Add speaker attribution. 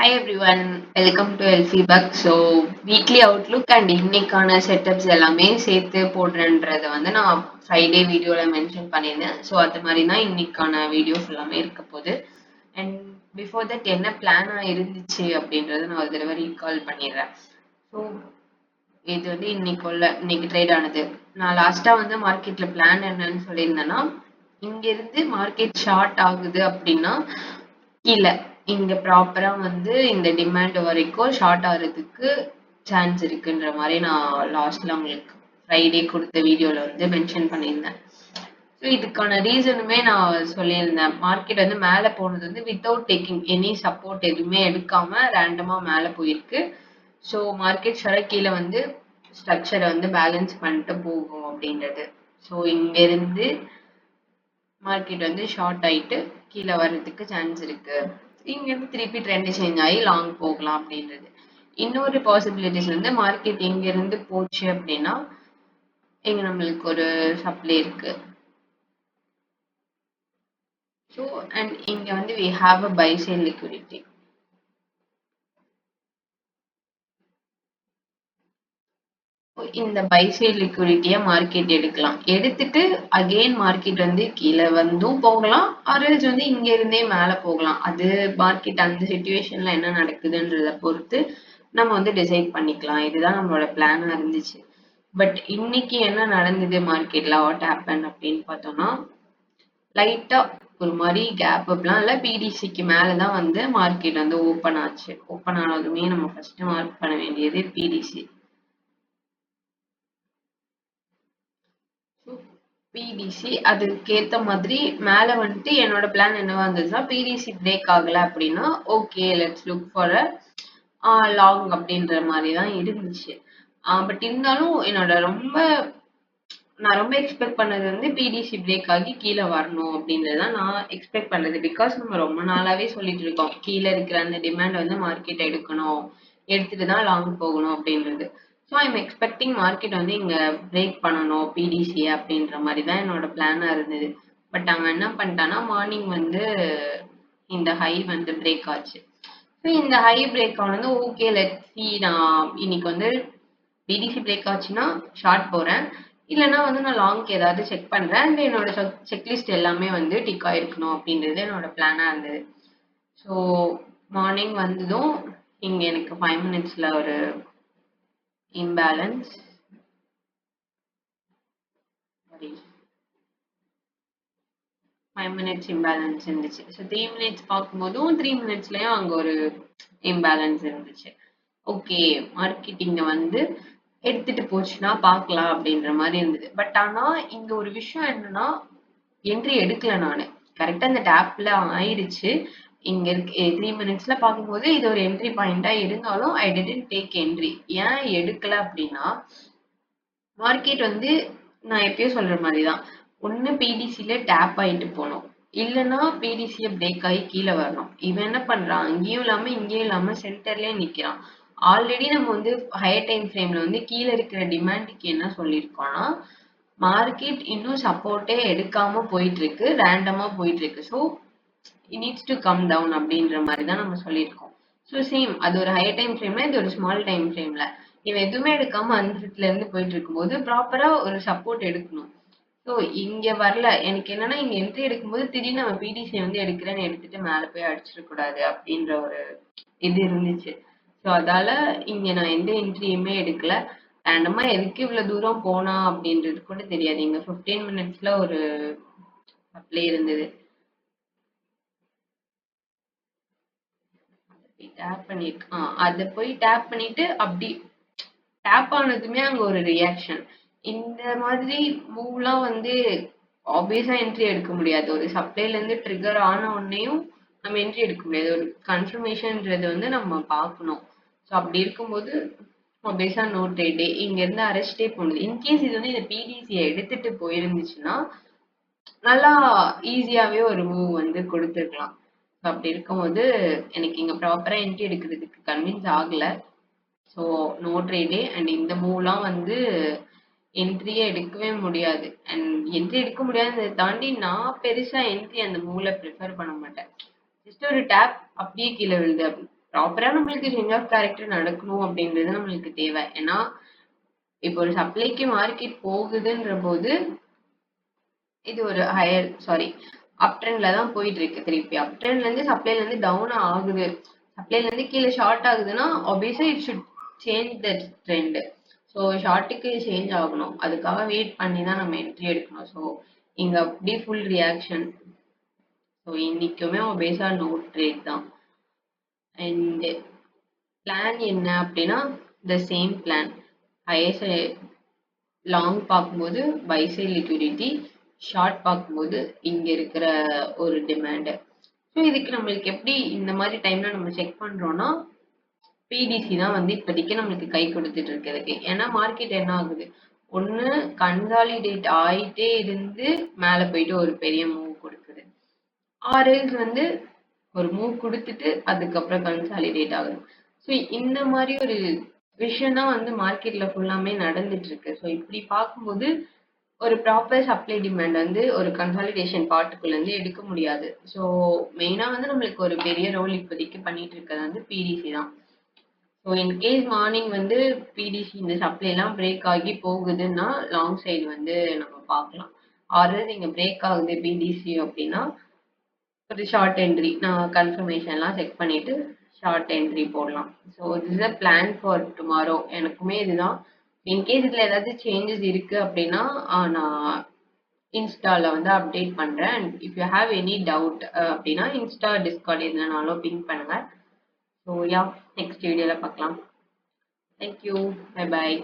Speaker 1: Hi everyone, welcome to LC Bug. So weekly outlook and இன்னைக்கான setups எல்லாமே சேர்த்து போடுறேன்றத வந்து நான் ஃப்ரைடே வீடியோல மென்ஷன் பண்ணியிருந்தேன். ஸோ அது மாதிரி தான் இன்னைக்கான வீடியோஸ் எல்லாமே இருக்க போகுது. அண்ட் பிஃபோர் தட் என்ன பிளானா இருந்துச்சு அப்படின்றத நான் ஒரு தடவை ரீகால் பண்ணிடுறேன். ஸோ இது வந்து இன்னைக்கு ட்ரேட் ஆனது. நான் லாஸ்டா வந்து மார்க்கெட்ல பிளான் என்னன்னு சொல்லியிருந்தேன்னா, இங்க இருந்து மார்க்கெட் ஷார்ட் ஆகுது அப்படின்னா கீழே இங்க ப்ராப்பரா வந்து இந்த டிமாண்ட் வரைக்கும் ஷார்ட் ஆகுறதுக்கு சான்ஸ் இருக்குன்ற மாதிரி நான் லாஸ்ட்ல உங்களுக்கு ஃப்ரைடே கொடுத்த வீடியோல வந்து மென்ஷன் பண்ணியிருந்தேன். ஸோ இதுக்கான ரீசனுமே நான் சொல்லியிருந்தேன். மார்க்கெட் வந்து மேலே போனது வந்து வித்தவுட் டேக்கிங் எனி சப்போர்ட் எதுவுமே எடுக்காம ரேண்டமா மேலே போயிருக்கு. ஸோ மார்க்கெட் ஷார கீழே வந்து ஸ்ட்ரக்சரை வந்து பேலன்ஸ் பண்ணிட்டு போகும் அப்படின்றது. ஸோ இங்க இருந்து மார்க்கெட் வந்து ஷார்ட் ஆயிட்டு கீழே வர்றதுக்கு சான்ஸ் இருக்கு. இங்க இருந்து திருப்பி ட்ரெண்ட் சேஞ்ச் ஆகி லாங் போகலாம் அப்படின்றது. இன்னொரு பாசிபிலிட்டிஸ் வந்து மார்க்கெட் இங்க இருந்து போச்சு அப்படின்னா இங்க நம்மளுக்கு ஒரு சப்ளை இருக்கு. ஸோ அண்ட் இங்க வந்து we have a buy side liquidity. இந்த பை சைட் லிக்விடிட்டியை மார்க்கெட் எடுக்கலாம். எடுத்துட்டு அகெயின் மார்க்கெட் வந்து கீழே வந்தும் போகலாம், ஆர்எல்ஸ் வந்து இங்க இருந்தே மேல போகலாம். அது மார்க்கெட் அந்த சிச்சுவேஷன்ல என்ன நடக்குதுன்றத பொறுத்து நம்ம வந்து டிசைட் பண்ணிக்கலாம். இதுதான் நம்மளோட பிளானா இருந்துச்சு. பட் இன்னைக்கு என்ன நடந்தது மார்க்கெட்ல, வாட் ஹேப்பன் அப்படின்னு பார்த்தோம்னா, லைட்டா ஒரு மாதிரி கேப் அப்லாம் இல்ல, பிடிசிக்கு மேலதான் வந்து மார்க்கெட் வந்து ஓப்பன் ஆச்சு. ஓப்பன் ஆனதுமே நம்ம ஃபர்ஸ்ட் மார்க் பண்ண வேண்டியது பிடிசி. பிடிசி அதுக்கேத்த மாதிரி மேல வந்துட்டு என்னோட பிளான் என்னவா இருந்துச்சுன்னா, பிடிசி பிரேக் ஆகல அப்படின்னா okay let's look for long அப்படின்ற மாதிரி தான் இருந்துச்சு. பட் இருந்தாலும் நான் ரொம்ப எக்ஸ்பெக்ட் பண்ணது வந்து பிடிசி பிரேக் ஆகி கீழே வரணும் அப்படின்றதான் நான் எக்ஸ்பெக்ட் பண்ணது. பிகாஸ் நம்ம ரொம்ப நாளாவே சொல்லிட்டு இருக்கோம் கீழே இருக்கிற அந்த டிமாண்ட் வந்து மார்க்கெட் எடுக்கணும், எடுத்துட்டு தான் லாங் போகணும் அப்படின்றது. ஸோ ஐம் எக்ஸ்பெக்டிங் மார்க்கெட் வந்து இங்க பிரேக் பண்ணணும் பிடிசியை அப்படின்ற மாதிரி தான் என்னோட பிளானா இருந்தது. பட் அவன் என்ன பண்ணிட்டான்னா மார்னிங் வந்து இந்த ஹை வந்து பிரேக் ஆச்சு. ஸோ இந்த ஹை பிரேக் ஆனது ஓகே லெட்ஸ் சி. நான் இன்னைக்கு வந்து பிடிசி பிரேக் ஆச்சுன்னா ஷார்ட் போறேன், இல்லைன்னா வந்து நான் லாங்க்கு ஏதாவது செக் பண்றேன். அண்ட் என்னோட செக்லிஸ்ட் எல்லாமே வந்து டிக் ஆயிருக்கணும் அப்படின்றது என்னோட பிளானா இருந்தது. ஸோ மார்னிங் வந்ததும் இங்க எனக்கு 5 மினிட்ஸ்ல ஒரு இம்பேலன்ஸ் 5 மினிட்ஸ் இம்பேலன்ஸ் இருந்துச்சு. ஸோ 3 மினிட்ஸ் பார்க்கும்போதும் 3 மினிட்ஸ்லயும் அங்க ஒரு இம்பேலன்ஸ் இருந்துச்சு. ஓகே மார்க்கெட்டிங்க வந்து எடுத்துட்டு போச்சுன்னா பார்க்கலாம் அப்படின்ற மாதிரி இருந்தது. பட் ஆனா இங்க ஒரு விஷயம் என்னன்னா, என்ட்ரி எடுக்கல நானு. கரெக்டா இந்த டேப்ல ஆயிடுச்சு. இங்க இருக்கு 3 மினிட்ஸ்ல பார்க்கும்போது இது ஒரு என்ட்ரி பாயிண்டா இருந்தாலும் ஐ டிடன்ட் டேக் என்ட்ரி. ஏன் எடுக்கல அப்படின்னா, மார்க்கெட் வந்து நான் எப்பயும் சொல்ற மாதிரிதான், ஒண்ணு பிடிசில டேப் ஆயிட்டு போகணும், இல்லைன்னா பிடிசிய பிரேக் ஆகி கீழே வரணும். இவன் என்ன பண்றான், இங்கேயும் இல்லாம இங்கேயும் இல்லாம சென்டர்லயே நிக்கிறான். ஆல்ரெடி நம்ம வந்து ஹையர் டைம் ஃப்ரேம்ல வந்து கீழே இருக்கிற டிமாண்டுக்கு என்ன சொல்லியிருக்கோம்னா, மார்க்கெட் இன்னும் சப்போர்ட்டே எடுக்காம போயிட்டு இருக்கு, ரேண்டமா போயிட்டு இருக்கு. So it needs to come down அப்படின்ற மாதிரி தான் நம்ம சொல்லியிருக்கோம். ஸோ சேம் அது ஒரு ஹையர் டைம் ஃப்ரேம்ல, இது ஒரு ஸ்மால் டைம் ஃப்ரேம்ல இவன் எதுவுமே எடுக்காம அந்த இடத்துல இருந்து போயிட்டு இருக்கும்போது ப்ராப்பரா ஒரு சப்போர்ட் எடுக்கணும். ஸோ இங்க வரல. எனக்கு என்னன்னா இங்க என்ட்ரி எடுக்கும்போது திடீர்னு நம்ம பிடிசி வந்து எடுக்கிறேன்னு எடுத்துட்டு மேல போய் அடிச்சிடக்கூடாது அப்படின்ற ஒரு இது இருந்துச்சு. ஸோ அதால இங்க நான் எந்த என்ட்ரியுமே எடுக்கல. ரேண்டமா எதுக்கு இவ்வளவு தூரம் போனா அப்படின்றது கூட தெரியாது. இங்க 15 மினிட்ஸ்ல ஒரு சப்ளை இருந்தது. டேப் பண்ணிருக்கான். அத போய் டேப் பண்ணிட்டு அப்படி டேப் ஆனதுமே அங்க ஒரு ரியாக்ஷன். இந்த மாதிரி மூவ்லாம் வந்து ஆப்வியஸா என்ட்ரி எடுக்க முடியாது. ஒரு சப்ளைல இருந்து ட்ரிகர் ஆன உடனேயும் நம்ம என்ட்ரி எடுக்க முடியாது. ஒரு கன்ஃபர்மேஷன்ன்றது வந்து நம்ம பார்க்கணும். ஸோ அப்படி இருக்கும்போது ஆப்வியஸா நோ ட்ரேடே. இங்க இருந்து அரெஸ்டே போனது. இன்கேஸ் இது வந்து இந்த பிடிசியை எடுத்துட்டு போயிருந்துச்சுன்னா நல்லா ஈஸியாவே ஒரு மூவ் வந்து கொடுத்துருக்கலாம். அப்படி இருக்கும்போது எனக்கு இங்க ப்ராப்பரா என்ட்ரி எடுக்கிறதுக்கு கன்வின்ஸ் ஆகல. So no ட்ரேடே. அண்ட் இந்த மூவ்லாம் வந்து என்ட்ரியே எடுக்கவே முடியாது. அண்ட் என்ட்ரி எடுக்க முடியாததை தாண்டி நான் பெருசா என்ட்ரி அந்த மூவ்ல ப்ரிஃபர் பண்ண மாட்டேன். ஜஸ்ட் ஒரு டேப் அப்படியே கீழே விழுது. ப்ராப்பரா நம்மளுக்கு சேஞ்ச் ஆஃப் கேரக்டர் நடக்கணும் அப்படின்றது நம்மளுக்கு தேவை. ஏன்னா இப்போ ஒரு சப்ளைக்கு மார்க்கெட் போகுதுன்ற போது இது ஒரு அப் ட்ரெண்ட்ல தான் போயிட்டு இருக்கு. திருப்பி அப் ட்ரெண்ட்ல இருந்து சப்ளைல இருந்து டவுன் ஆகுது, சப்ளைல இருந்து கீழே ஷார்ட் ஆகுதுன்னா ஆப்வியஸா it should change the trend. So ஷார்ட்டுக்கு சேஞ்ச் ஆகணும், அதுக்காக வெயிட் பண்ணி தான் நம்ம என்ட்ரி எடுக்கணும். ஸோ இங்க அப்படியே ஃபுல் ரியாக்ஷன். ஸோ இன்னைக்குமே ஆப்வியஸா நோ ட்ரேட் தான். அண்ட் பிளான் என்ன அப்படின்னா the same plan. Higher long பார்க்கும்போது பை சைட் லிக்விடிட்டி, ஷார்ட் பார்க்கும்போது இங்க இருக்கிற ஒரு டிமாண்ட். ஸோ இதுக்கு நம்மளுக்கு எப்படி இந்த மாதிரி டைம்ல நம்ம செக் பண்றோம்னா பிடிசி தான் வந்து இப்போதைக்கு நம்மளுக்கு கை கொடுத்துட்டு இருக்கிறதுக்கு. ஏன்னா மார்க்கெட் என்ன ஆகுது, ஒண்ணு கன்சாலிடேட் ஆயிட்டே இருந்து மேல போயிட்டு ஒரு பெரிய மூவ் கொடுக்குது, ஆர்எல்ஸ் வந்து ஒரு மூவ் கொடுத்துட்டு அதுக்கப்புறம் கன்சாலிடேட் ஆகுது. ஸோ இந்த மாதிரி ஒரு விஷயம் தான் வந்து மார்க்கெட்ல ஃபுல்லாமே நடந்துட்டு இருக்கு. ஸோ இப்படி பார்க்கும்போது ஒரு ப்ராப்பர் சப்ளை டிமாண்ட் வந்து ஒரு கன்சாலிடேஷன் பார்ட்டுக்குள்ள இருந்து எடுக்க முடியாது. ஸோ மெயினா வந்து நம்மளுக்கு ஒரு பெரிய ரோல் இப்போதைக்கு பண்ணிட்டு இருக்கிறது வந்து பிடிசி தான். ஸோ இன்கேஸ் மார்னிங் வந்து பிடிசி இந்த சப்ளை எல்லாம் பிரேக் ஆகி போகுதுன்னா லாங் சைடு வந்து நம்ம பார்க்கலாம். ஆர்எல்ஸ் இங்க பிரேக் ஆகுது பிடிசி அப்படின்னா ஒரு ஷார்ட் என்ட்ரி நான் கன்ஃபர்மேஷன்லாம் செக் பண்ணிட்டு ஷார்ட் என்ட்ரி போடலாம். So this is a plan for tomorrow. எனக்குமே இதுதான். இன்கேஸ் இதில் ஏதாவது சேஞ்சஸ் இருக்கு அப்படின்னா நான் இன்ஸ்டால வந்து அப்டேட் பண்றேன். And if you have any doubt அப்படின்னா இன்ஸ்டா டிஸ்கார்ட் எதுனாலும் பிங் பண்ணுங்க. ஸோ யா, நெக்ஸ்ட் வீடியோல பார்க்கலாம். Thank you, bye bye.